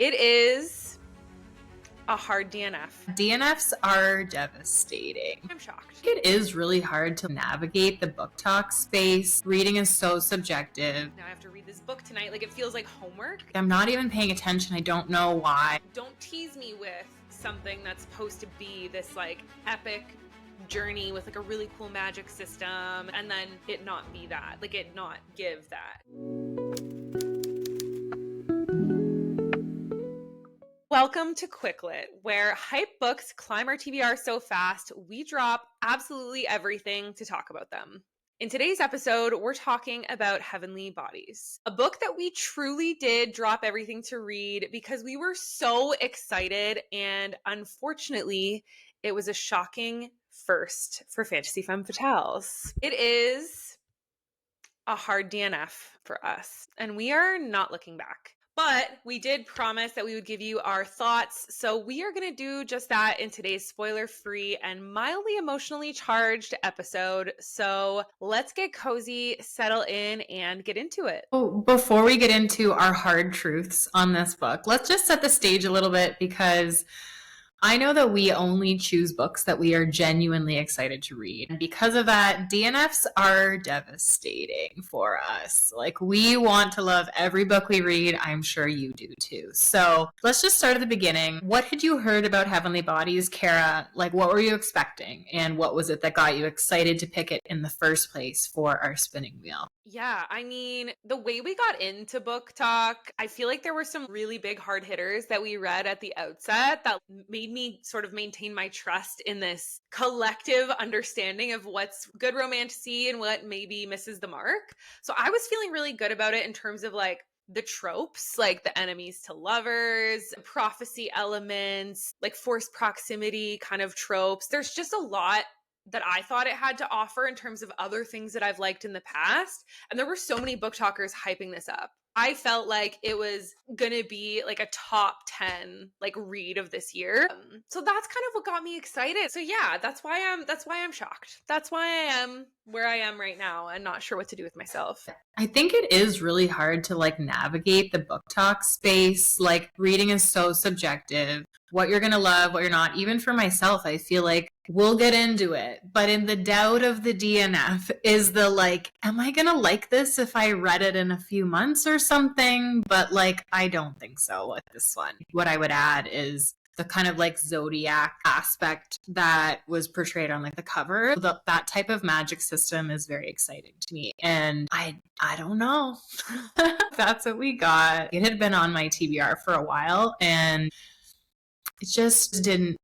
It is a hard DNF. DNFs are devastating. I'm shocked. It is really hard to navigate the BookTok space. Reading is so subjective. Now I have to read this book tonight. Like, it feels like homework. I'm not even paying attention. I don't know why. Don't tease me with something that's supposed to be this like epic journey with like a really cool magic system and then it not be that. Like, it not give that. Welcome to Quicklit, where hype books climb our TBR so fast, we drop absolutely everything to talk about them. In today's episode, we're talking about Heavenly Bodies, a book that we truly did drop everything to read because we were so excited, and unfortunately, it was a shocking first for Fantasy Femme Fatales. It is a hard DNF for us, and we are not looking back. But we did promise that we would give you our thoughts, so we are going to do just that in today's spoiler-free and mildly emotionally charged episode. So let's get cozy, settle in, and get into it. Oh, before we get into our hard truths on this book, let's just set the stage a little bit because I know that we only choose books that we are genuinely excited to read. And because of that, DNFs are devastating for us. Like, we want to love every book we read. I'm sure you do too. So let's just start at the beginning. What had you heard about Heavenly Bodies, Kara? Like, what were you expecting? And what was it that got you excited to pick it in the first place for our spinning wheel? Yeah, I mean, the way we got into BookTok, I feel like there were some really big hard hitters that we read at the outset that made me sort of maintain my trust in this collective understanding of what's good romantasy and what maybe misses the mark. So I was feeling really good about it in terms of like the tropes, like the enemies to lovers, prophecy elements, like forced proximity kind of tropes. There's just a lot that I thought it had to offer in terms of other things that I've liked in the past. And there were so many BookTokers hyping this up. I felt like it was going to be like a top 10 like read of this year. So that's kind of what got me excited. So yeah, that's why I'm shocked. That's why I am where I am right now and not sure what to do with myself. I think it is really hard to like navigate the BookTok space. Like, reading is so subjective. What you're going to love, what you're not. Even for myself, I feel like we'll get into it. But in the doubt of the DNF is the like, am I going to like this if I read it in a few months or something? But like, I don't think so with this one. What I would add is the kind of like zodiac aspect that was portrayed on like the cover. That type of magic system is very exciting to me. And I don't know. That's what we got. It had been on my TBR for a while and it just didn't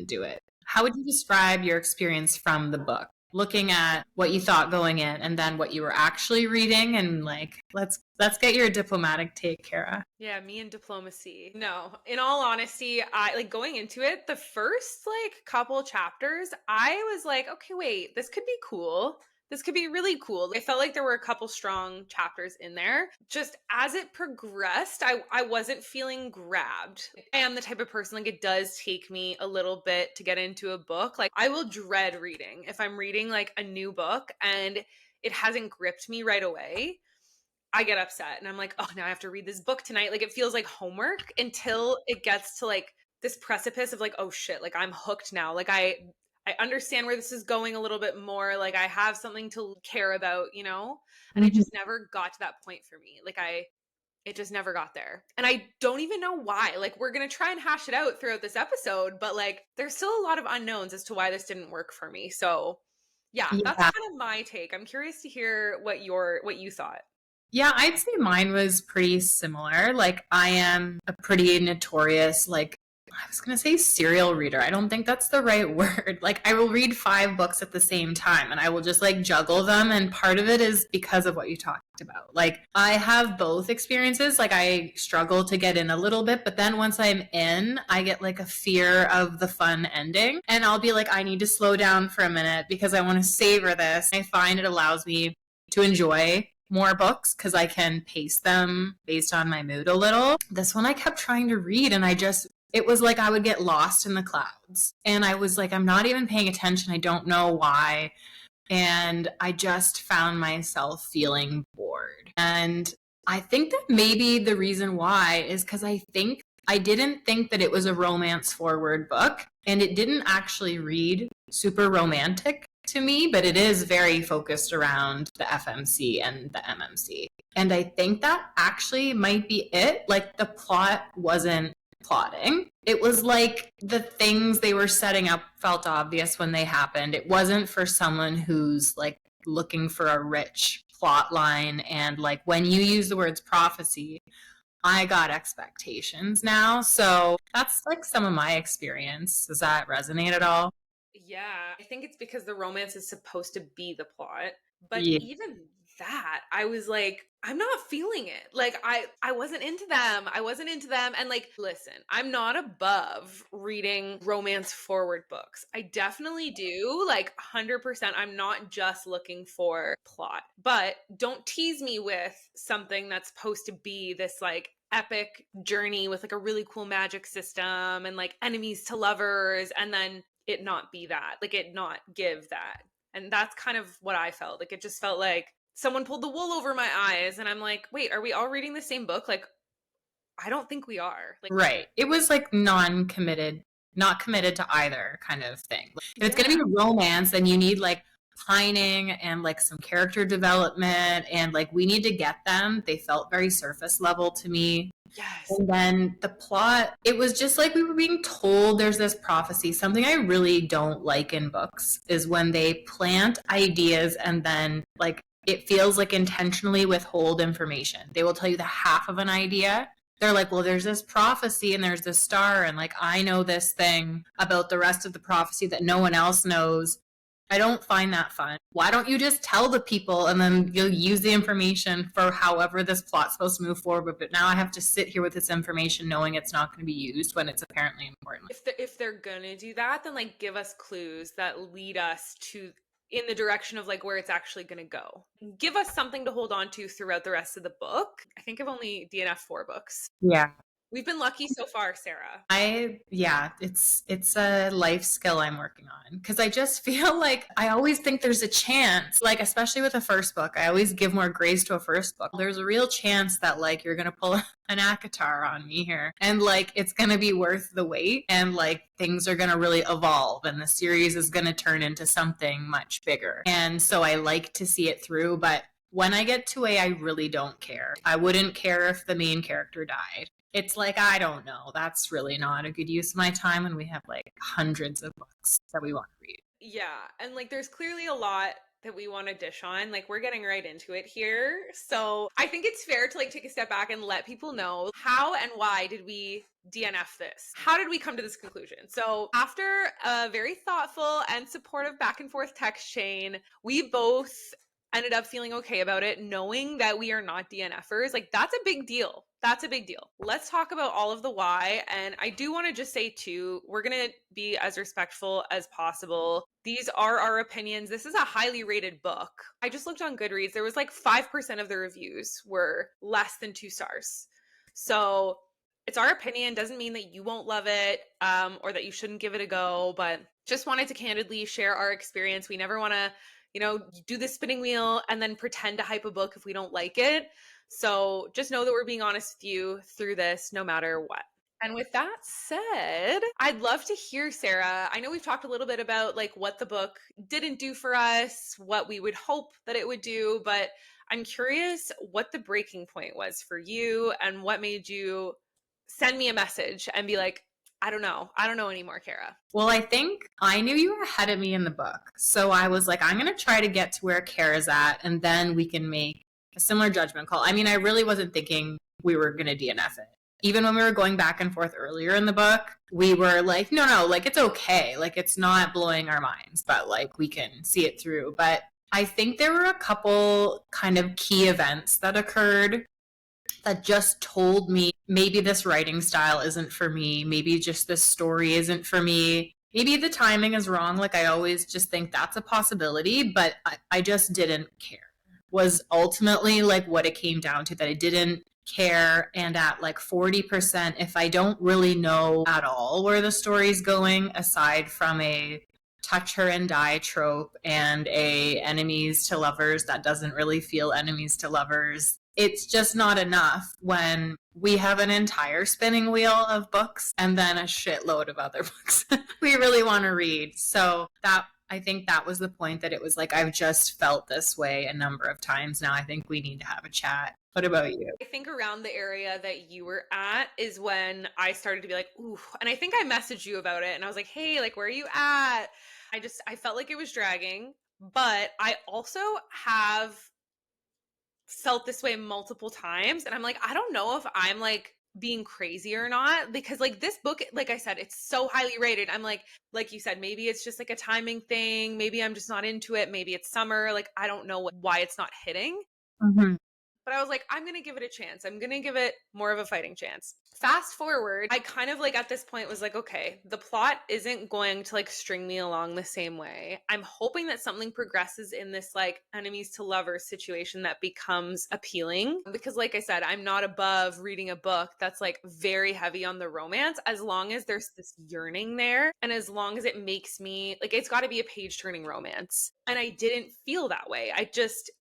do it. How would you describe your experience from the book? Looking at what you thought going in and then what you were actually reading, and like, let's get your diplomatic take, Kara. Yeah, me and diplomacy. No, in all honesty, I like going into it, the first like couple chapters, I was like, okay, wait, this could be cool. This could be really cool. I felt like there were a couple strong chapters in there. Just as it progressed, I wasn't feeling grabbed. I am the type of person, like, it does take me a little bit to get into a book. Like, I will dread reading. If I'm reading like a new book and it hasn't gripped me right away, I get upset and I'm like, oh, now I have to read this book tonight. Like, it feels like homework until it gets to like this precipice of like, oh shit, like I'm hooked now. Like I understand where this is going a little bit more. Like, I have something to care about, you know? And it just never got to that point for me. Like, it just never got there. And I don't even know why. Like, we're going to try and hash it out throughout this episode, but like, there's still a lot of unknowns as to why this didn't work for me. So yeah, that's kind of my take. I'm curious to hear what you thought. Yeah, I'd say mine was pretty similar. Like, I am a pretty notorious, like, I was going to say serial reader. I don't think that's the right word. Like, I will read 5 books at the same time and I will just like juggle them. And part of it is because of what you talked about. Like, I have both experiences. Like, I struggle to get in a little bit, but then once I'm in, I get like a fear of the fun ending. And I'll be like, I need to slow down for a minute because I want to savor this. I find it allows me to enjoy more books because I can pace them based on my mood a little. This one I kept trying to read and it was like I would get lost in the clouds. And I was like, I'm not even paying attention. I don't know why. And I just found myself feeling bored. And I think that maybe the reason why is because I think I didn't think that it was a romance forward book, and it didn't actually read super romantic to me, but it is very focused around the FMC and the MMC. And I think that actually might be it. Like, the plot wasn't plotting. It was like the things they were setting up felt obvious when they happened. It wasn't for someone who's like looking for a rich plot line. And like, when you use the words prophecy, I got expectations now. So that's like some of my experience. Does that resonate at all? Yeah, I think it's because the romance is supposed to be the plot. But Yeah. even that, I was like, I'm not feeling it. Like I wasn't into them. I wasn't into them. And like, listen, I'm not above reading romance forward books. I definitely do. Like 100%. I'm not just looking for plot. But don't tease me with something that's supposed to be this like epic journey with like a really cool magic system and like enemies to lovers, and then it not be that, like it not give that. And that's kind of what I felt. Like it just felt like someone pulled the wool over my eyes, and I'm like, wait, are we all reading the same book? Like, I don't think we are. Like, Right. It was like non-committed, not committed to either kind of thing. If it's going yeah. to be romance, then you need like pining and like some character development, and like we need to get them. They felt very surface level to me. Yes. And then the plot, it was just like we were being told there's this prophecy. Something I really don't like in books is when they plant ideas and then like it feels like intentionally withhold information. They will tell you the half of an idea. They're like, well, there's this prophecy and there's this star, and like I know this thing about the rest of the prophecy that no one else knows. I don't find that fun. Why don't you just tell the people and then you'll use the information for however this plot's supposed to move forward? But now I have to sit here with this information knowing it's not going to be used when it's apparently important. If they're gonna do that, then like give us clues that lead us to in the direction of like where it's actually gonna go. Give us something to hold on to throughout the rest of the book. I think I've only DNF 4 books. Yeah. We've been lucky so far, Sarah. It's a life skill I'm working on, because I just feel like I always think there's a chance, like especially with a first book, I always give more grace to a first book. There's a real chance that like you're gonna pull an ACOTAR on me here, and like it's gonna be worth the wait, and like things are gonna really evolve, and the series is gonna turn into something much bigger. And so I like to see it through, but when I get to A, I really don't care. I wouldn't care if the main character died. It's like, I don't know. That's really not a good use of my time when we have like hundreds of books that we want to read. Yeah, and like there's clearly a lot that we want to dish on. Like we're getting right into it here. So I think it's fair to like take a step back and let people know how and why did we DNF this? How did we come to this conclusion? So after a very thoughtful and supportive back and forth text chain, we both ended up feeling okay about it, knowing that we are not DNFers. Like that's a big deal. That's a big deal. Let's talk about all of the why. And I do want to just say too, we're going to be as respectful as possible. These are our opinions. This is a highly rated book. I just looked on Goodreads. There was like 5% of the reviews were less than 2 stars. So it's our opinion. Doesn't mean that you won't love it or that you shouldn't give it a go, but just wanted to candidly share our experience. We never want to do the spinning wheel and then pretend to hype a book if we don't like it. So just know that we're being honest with you through this no matter what. And with that said, I'd love to hear, Sarah. I know we've talked a little bit about like what the book didn't do for us, what we would hope that it would do, but I'm curious what the breaking point was for you and what made you send me a message and be like, I don't know anymore, Kara. Well, I think I knew you were ahead of me in the book. So I was like, I'm going to try to get to where Kara's at, and then we can make a similar judgment call. I mean, I really wasn't thinking we were going to DNF it. Even when we were going back and forth earlier in the book, we were like, no, like it's okay. Like it's not blowing our minds, but like we can see it through. But I think there were a couple kind of key events that occurred that just told me maybe this writing style isn't for me. Maybe just this story isn't for me. Maybe the timing is wrong. Like I always just think that's a possibility, but I just didn't care. Was ultimately like what it came down to, that I didn't care. And at like 40%, if I don't really know at all where the story's going, aside from a touch her and die trope and a enemies to lovers that doesn't really feel enemies to lovers, it's just not enough when we have an entire spinning wheel of books and then a shitload of other books we really want to read. So that, I think that was the point, that it was like, I've just felt this way a number of times now. I think we need to have a chat. What about you? I think around the area that you were at is when I started to be like, ooh, and I think I messaged you about it and I was like, hey, like, where are you at? I felt like it was dragging, but I also have felt this way multiple times. And I'm like, I don't know if I'm like being crazy or not, because like this book, like I said, it's so highly rated. I'm like you said, maybe it's just like a timing thing. Maybe I'm just not into it. Maybe it's summer. Like, I don't know why it's not hitting. Mm-hmm. But I was like, I'm going to give it a chance. I'm going to give it more of a fighting chance. Fast forward, I kind of like at this point was like, okay, the plot isn't going to like string me along the same way. I'm hoping that something progresses in this like enemies to lovers situation that becomes appealing. Because like I said, I'm not above reading a book that's like very heavy on the romance, as long as there's this yearning there. And as long as it makes me like, it's got to be a page turning romance. And I didn't feel that way.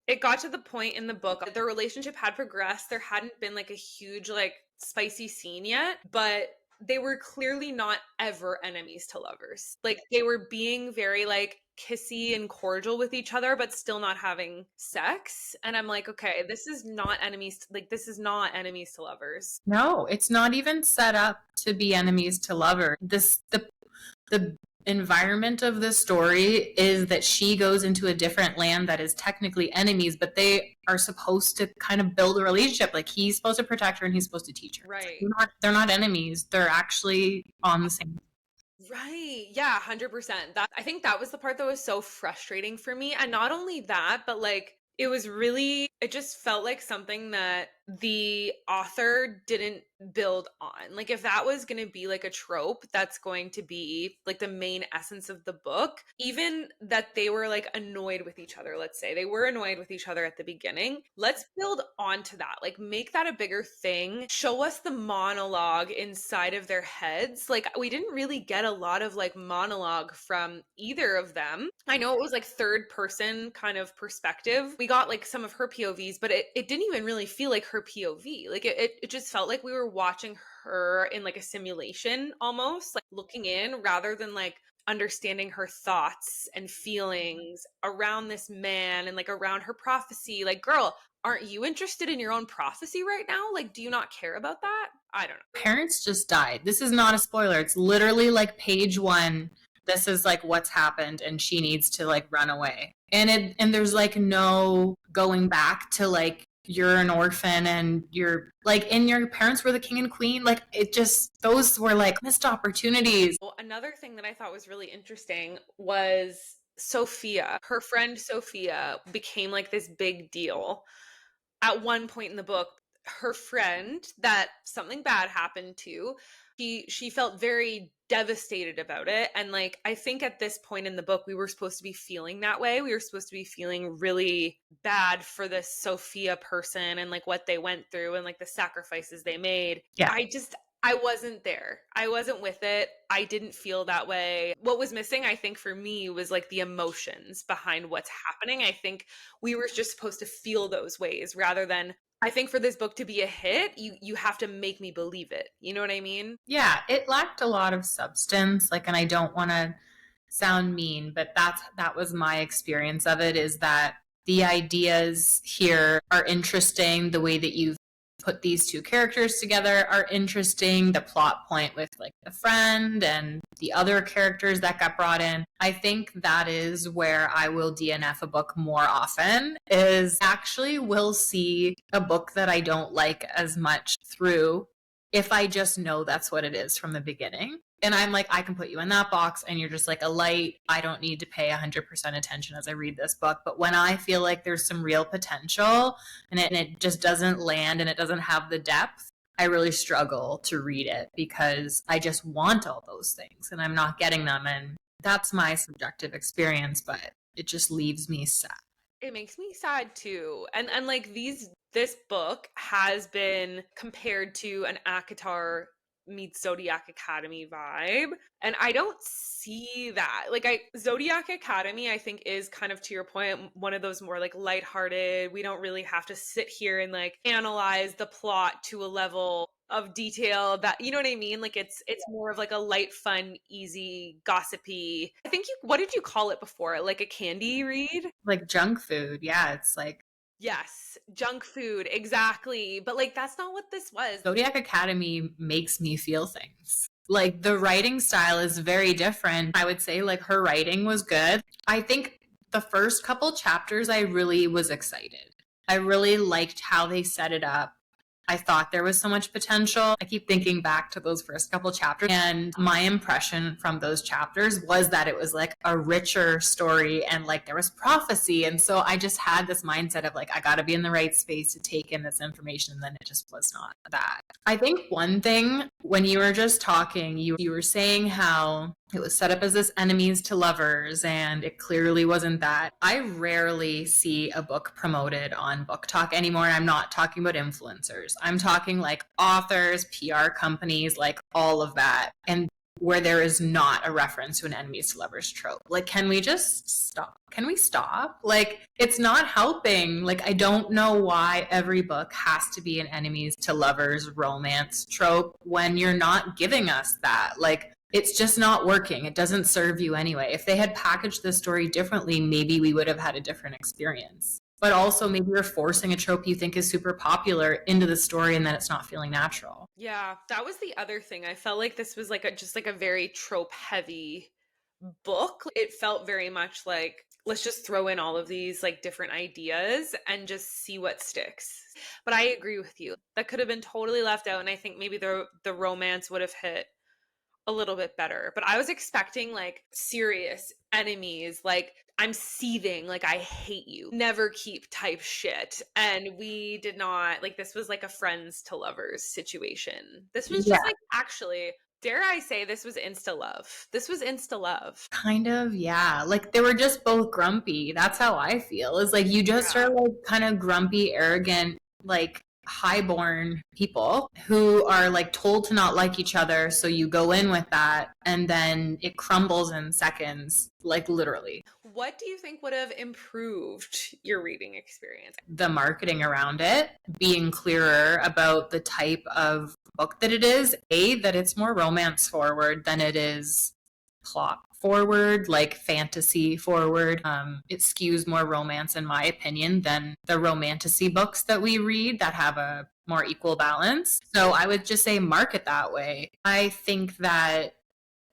It got to the point in the book that their relationship had progressed. There hadn't been like a huge, like, spicy scene yet, but they were clearly not ever enemies to lovers. Like, they were being very, like, kissy and cordial with each other, but still not having sex. And I'm like, okay, this is not enemies to lovers. No, it's not even set up to be enemies to lovers. The environment of the story is that she goes into a different land that is technically enemies, but they are supposed to kind of build a relationship. Like, he's supposed to protect her and he's supposed to teach her. Right. They're not enemies. They're actually on the same. Right. Yeah, 100%. I think that was the part that was so frustrating for me. And not only that, but like it just felt like something that the author didn't build on. Like, if that was going to be like a trope that's going to be like the main essence of the book, even that they were like annoyed with each other, let's say they were annoyed with each other at the beginning, let's build onto that. Like, make that a bigger thing. Show us the monologue inside of their heads. Like, we didn't really get a lot of like monologue from either of them. I know it was like third person kind of perspective. We got like some of her POVs, but it didn't even really feel like her POV. Like, it just felt like we were watching her in like a simulation, almost like looking in, rather than like understanding her thoughts and feelings around this man and like around her prophecy. Like, girl, aren't you interested in your own prophecy right now? Like, do you not care about that? I don't know. Parents just died. This is not a spoiler. It's literally like page 1. This is like what's happened, and she needs to like run away. And there's like no going back to like, you're an orphan and you're like, and your parents were the king and queen. Like, it just, those were like missed opportunities. Well, another thing that I thought was really interesting was Sophia. Her friend Sophia became like this big deal at one point in the book. Her friend that something bad happened to, she felt very devastated about it. And like, I think at this point in the book, we were supposed to be feeling that way. We were supposed to be feeling really bad for this Sophia person and like what they went through and like the sacrifices they made. Yeah. I wasn't there. I wasn't with it. I didn't feel that way. What was missing, I think, for me was like the emotions behind what's happening. I think we were just supposed to feel those ways rather than, I think for this book to be a hit, you have to make me believe it. You know what I mean? Yeah, it lacked a lot of substance. Like, and I don't want to sound mean, but that was my experience of it, is that the ideas here are interesting. The way that you've put these two characters together are interesting. The plot point with like the friend and the other characters that got brought in. I think that is where I will DNF a book more often, is actually will see a book that I don't like as much through if I just know that's what it is from the beginning. And I'm like, I can put you in that box and you're just like a light. I don't need to pay 100% attention as I read this book. But when I feel like there's some real potential and it just doesn't land and it doesn't have the depth, I really struggle to read it because I just want all those things and I'm not getting them. And that's my subjective experience, but it just leaves me sad. It makes me sad too. And like this book has been compared to an ACOTAR meets Zodiac Academy vibe. And I don't see that. Like Zodiac Academy, I think is kind of, to your point, one of those more like lighthearted. We don't really have to sit here and like analyze the plot to a level of detail that, you know what I mean? Like it's more of like a light, fun, easy, gossipy. I think what did you call it before? Like a candy read? Like junk food. Yeah, it's like Yes, junk food, exactly. But like that's not what this was. Zodiac Academy makes me feel things. Like the writing style is very different. I would say like her writing was good. I think the first couple chapters I really was excited. I really liked how they set it up. I thought there was so much potential. I keep thinking back to those first couple chapters, and my impression from those chapters was that it was like a richer story and like there was prophecy. And so I just had this mindset of like, I got to be in the right space to take in this information. And then it just was not that. I think one thing when you were just talking, you were saying how it was set up as this enemies to lovers, and it clearly wasn't that. I rarely see a book promoted on BookTok anymore. I'm not talking about influencers. I'm talking like authors, PR companies, like all of that. And where there is not a reference to an enemies to lovers trope. Like, can we just stop? Can we stop? Like, it's not helping. Like, I don't know why every book has to be an enemies to lovers romance trope when you're not giving us that. Like, it's just not working. It doesn't serve you anyway. If they had packaged the story differently, maybe we would have had a different experience. But also maybe you're forcing a trope you think is super popular into the story and then it's not feeling natural. Yeah, that was the other thing. I felt like this was like just like a very trope heavy book. It felt very much like, let's just throw in all of these like different ideas and just see what sticks. But I agree with you. That could have been totally left out, and I think maybe the romance would have hit a little bit better. But I was expecting like serious enemies, like I'm seething, like I hate you, never keep type shit. And we did not, like this was like a friends to lovers situation. This was just like, actually, dare I say, this was insta love. This was insta love. Kind of, yeah. Like they were just both grumpy. That's how I feel. Is like you just are like kind of grumpy, arrogant, like highborn people who are like told to not like each other. So you go in with that and then it crumbles in seconds, like literally. What do you think would have improved your reading experience? The marketing around it, being clearer about the type of book that it is, that it's more romance forward than it is plot forward, like fantasy forward. It skews more romance, in my opinion, than the romantasy books that we read that have a more equal balance. So I would just say market that way. I think that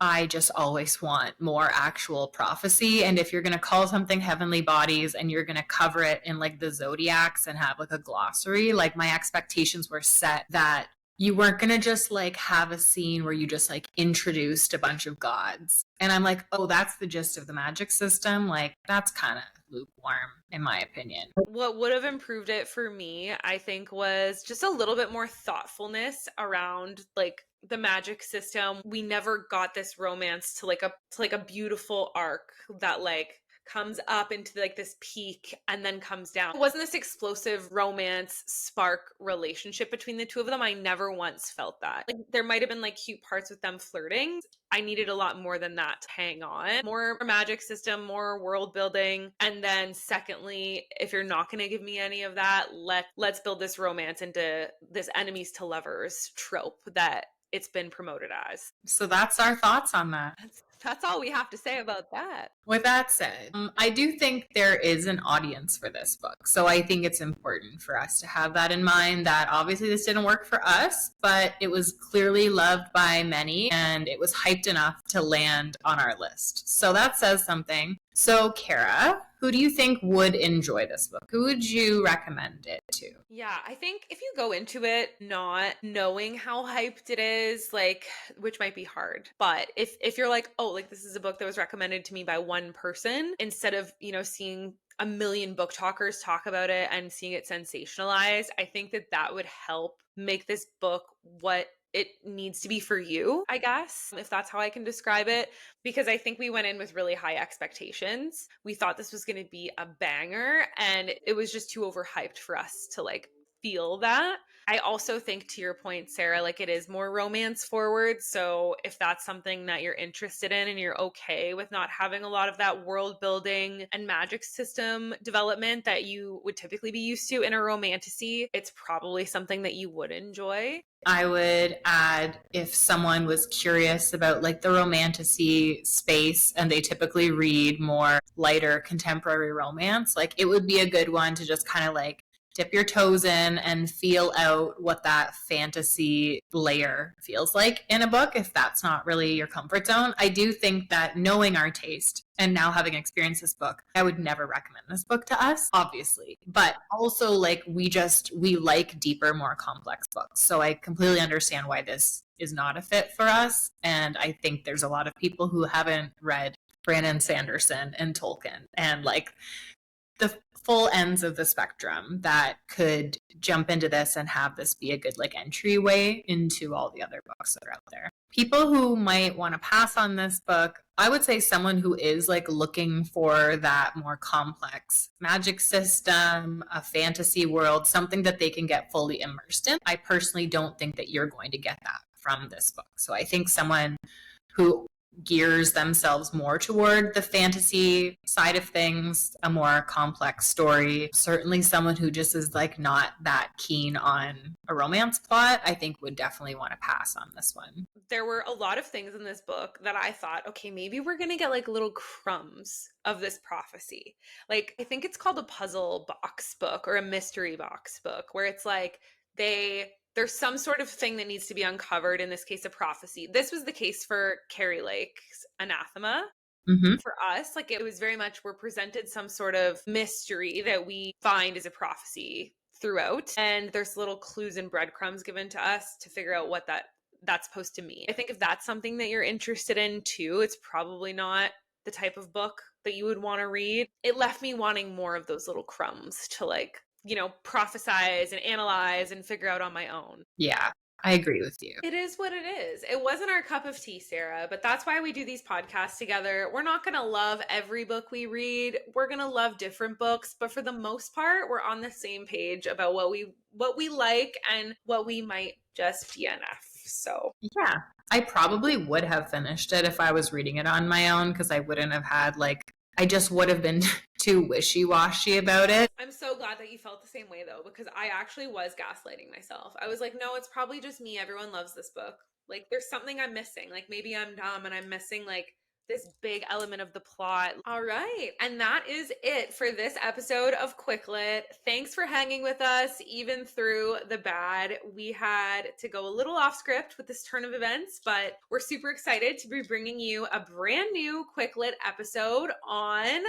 I just always want more actual prophecy. And if you're going to call something Heavenly Bodies and you're going to cover it in like the zodiacs and have like a glossary, like my expectations were set that you weren't going to just like have a scene where you just like introduced a bunch of gods. And I'm like, oh, that's the gist of the magic system. Like, that's kind of lukewarm, in my opinion. What would have improved it for me, I think, was just a little bit more thoughtfulness around like the magic system. We never got this romance to like a beautiful arc that like comes up into like this peak and then comes down. It wasn't this explosive romance spark relationship between the two of them. I never once felt that. Like there might have been like cute parts with them flirting. I needed a lot more than that to hang on. More magic system, more world building. And then secondly, if you're not going to give me any of that, let's build this romance into this enemies to lovers trope that it's been promoted as. So that's our thoughts on that. That's all we have to say about that. With that said, I do think there is an audience for this book. So I think it's important for us to have that in mind, that obviously this didn't work for us, but it was clearly loved by many and it was hyped enough to land on our list. So that says something. So Kara, who do you think would enjoy this book? Who would you recommend it to? Yeah, I think if you go into it not knowing how hyped it is, like, which might be hard, but if you're like, oh, like this is a book that was recommended to me by one person, instead of, seeing a million book talkers talk about it and seeing it sensationalized, I think that would help make this book what it needs to be for you, I guess, if that's how I can describe it, because I think we went in with really high expectations. We thought this was going to be a banger and it was just too overhyped for us to like feel that. I also think, to your point, Sarah, like it is more romance forward. So if that's something that you're interested in and you're okay with not having a lot of that world building and magic system development that you would typically be used to in a romantasy, it's probably something that you would enjoy. I would add, if someone was curious about like the romantasy space and they typically read more lighter contemporary romance, like it would be a good one to just kind of like dip your toes in and feel out what that fantasy layer feels like in a book if that's not really your comfort zone. I do think that knowing our taste and now having experienced this book, I would never recommend this book to us, obviously. But also like we like deeper, more complex books. So I completely understand why this is not a fit for us. And I think there's a lot of people who haven't read Brandon Sanderson and Tolkien and like the full ends of the spectrum that could jump into this and have this be a good like entryway into all the other books that are out there. People who might want to pass on this book, I would say someone who is like looking for that more complex magic system, a fantasy world, something that they can get fully immersed in. I personally don't think that you're going to get that from this book. So I think someone who gears themselves more toward the fantasy side of things, a more complex story. Certainly someone who just is like not that keen on a romance plot, I think would definitely want to pass on this one. There were a lot of things in this book that I thought, okay, maybe we're going to get like little crumbs of this prophecy. Like, I think it's called a puzzle box book or a mystery box book, where it's like there's some sort of thing that needs to be uncovered, in this case, a prophecy. This was the case for Carrie Lake's Anathema. Mm-hmm. For us, like it was very much, we're presented some sort of mystery that we find is a prophecy throughout. And there's little clues and breadcrumbs given to us to figure out what that's supposed to mean. I think if that's something that you're interested in too, it's probably not the type of book that you would want to read. It left me wanting more of those little crumbs to like, prophesize and analyze and figure out on my own. Yeah, I agree with you. It is what it is. It wasn't our cup of tea, Sarah, but that's why we do these podcasts together. We're not going to love every book we read. We're going to love different books, but for the most part, we're on the same page about what we like and what we might just DNF. So, yeah, I probably would have finished it if I was reading it on my own, because I wouldn't have had I just would have been too wishy-washy about it. I'm so glad that you felt the same way though, because I actually was gaslighting myself. I was like, no, it's probably just me. Everyone loves this book. Like there's something I'm missing. Like maybe I'm dumb and I'm missing like this big element of the plot. All right. And that is it for this episode of Quick Lit. Thanks for hanging with us even through the bad. We had to go a little off script with this turn of events, but we're super excited to be bringing you a brand new Quick Lit episode on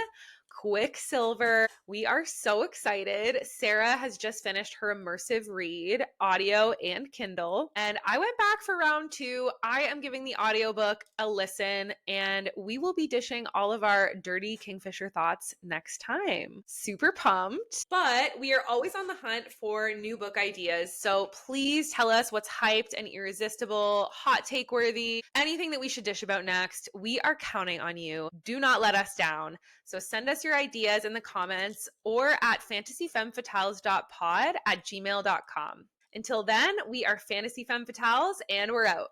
Quicksilver. We are so excited. Sarah has just finished her immersive read, audio and Kindle, and I went back for round 2. I am giving the audiobook a listen, and we will be dishing all of our dirty Kingfisher thoughts next time. Super pumped, but we are always on the hunt for new book ideas, so please tell us what's hyped and irresistible, hot take worthy, anything that we should dish about next. We are counting on you. Do not let us down. So send us your ideas in the comments or at fantasyfemmefatales.pod@gmail.com. Until then, we are Fantasy Femme Fatales, and we're out.